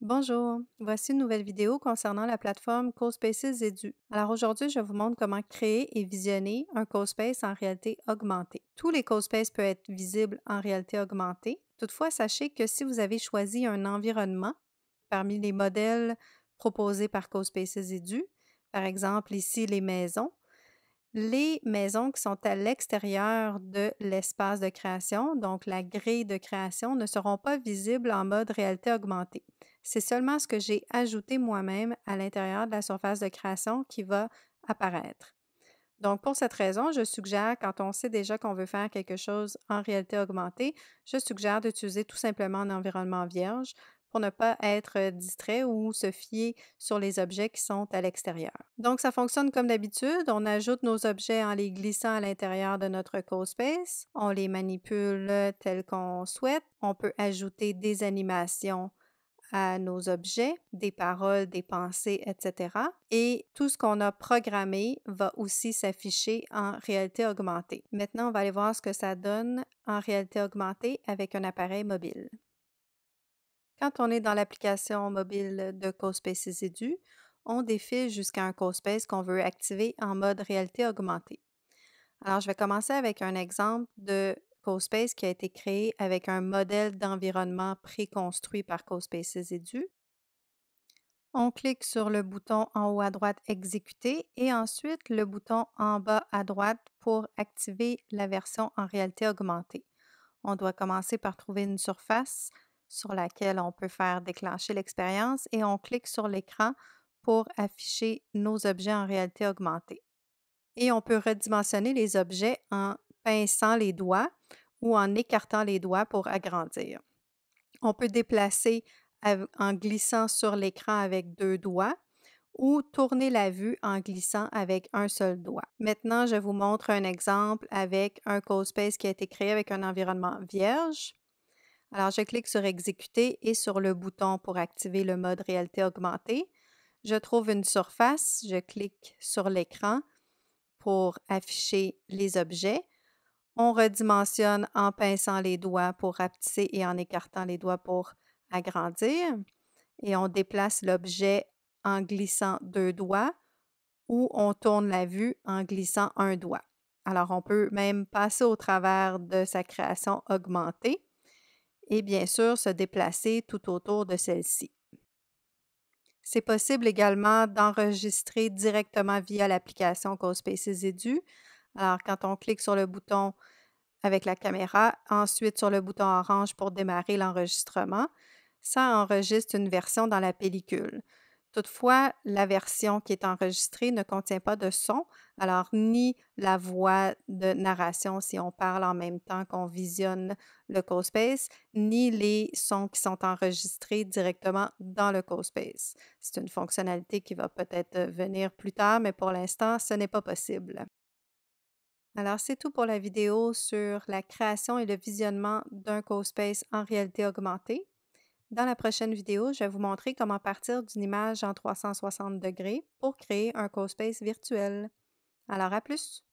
Bonjour, voici une nouvelle vidéo concernant la plateforme CoSpaces Edu. Alors aujourd'hui, je vous montre comment créer et visionner un CoSpace en réalité augmentée. Tous les CoSpaces peuvent être visibles en réalité augmentée. Toutefois, sachez que si vous avez choisi un environnement parmi les modèles proposés par CoSpaces Edu, par exemple ici les maisons qui sont à l'extérieur de l'espace de création, donc la grille de création, ne seront pas visibles en mode réalité augmentée. C'est seulement ce que j'ai ajouté moi-même à l'intérieur de la surface de création qui va apparaître. Donc, pour cette raison, je suggère, quand on sait déjà qu'on veut faire quelque chose en réalité augmentée, je suggère d'utiliser tout simplement un environnement vierge pour ne pas être distrait ou se fier sur les objets qui sont à l'extérieur. Donc, ça fonctionne comme d'habitude. On ajoute nos objets en les glissant à l'intérieur de notre CoSpace. On les manipule tels qu'on souhaite. On peut ajouter des animations à nos objets, des paroles, des pensées, etc. Et tout ce qu'on a programmé va aussi s'afficher en réalité augmentée. Maintenant, on va aller voir ce que ça donne en réalité augmentée avec un appareil mobile. Quand on est dans l'application mobile de CoSpaces Edu, on défile jusqu'à un CoSpace qu'on veut activer en mode réalité augmentée. Alors, je vais commencer avec un exemple de CoSpace qui a été créé avec un modèle d'environnement préconstruit par CoSpaces Edu. On clique sur le bouton en haut à droite Exécuter et ensuite le bouton en bas à droite pour activer la version en réalité augmentée. On doit commencer par trouver une surface sur laquelle on peut faire déclencher l'expérience et on clique sur l'écran pour afficher nos objets en réalité augmentée. Et on peut redimensionner les objets en pinçant les doigts ou en écartant les doigts pour agrandir. On peut déplacer en glissant sur l'écran avec 2 doigts ou tourner la vue en glissant avec un seul doigt. Maintenant, je vous montre un exemple avec un CoSpace qui a été créé avec un environnement vierge. Alors, je clique sur Exécuter et sur le bouton pour activer le mode réalité augmentée. Je trouve une surface, je clique sur l'écran pour afficher les objets. On redimensionne en pinçant les doigts pour rapetisser et en écartant les doigts pour agrandir. Et on déplace l'objet en glissant 2 doigts ou on tourne la vue en glissant un doigt. Alors, on peut même passer au travers de sa création augmentée et bien sûr se déplacer tout autour de celle-ci. C'est possible également d'enregistrer directement via l'application CoSpaces Edu. Alors, quand on clique sur le bouton avec la caméra, ensuite sur le bouton orange pour démarrer l'enregistrement, ça enregistre une version dans la pellicule. Toutefois, la version qui est enregistrée ne contient pas de son, alors ni la voix de narration si on parle en même temps qu'on visionne le CoSpace, ni les sons qui sont enregistrés directement dans le CoSpace. C'est une fonctionnalité qui va peut-être venir plus tard, mais pour l'instant, ce n'est pas possible. Alors, c'est tout pour la vidéo sur la création et le visionnement d'un CoSpace en réalité augmentée. Dans la prochaine vidéo, je vais vous montrer comment partir d'une image en 360 degrés pour créer un CoSpace virtuel. Alors, à plus!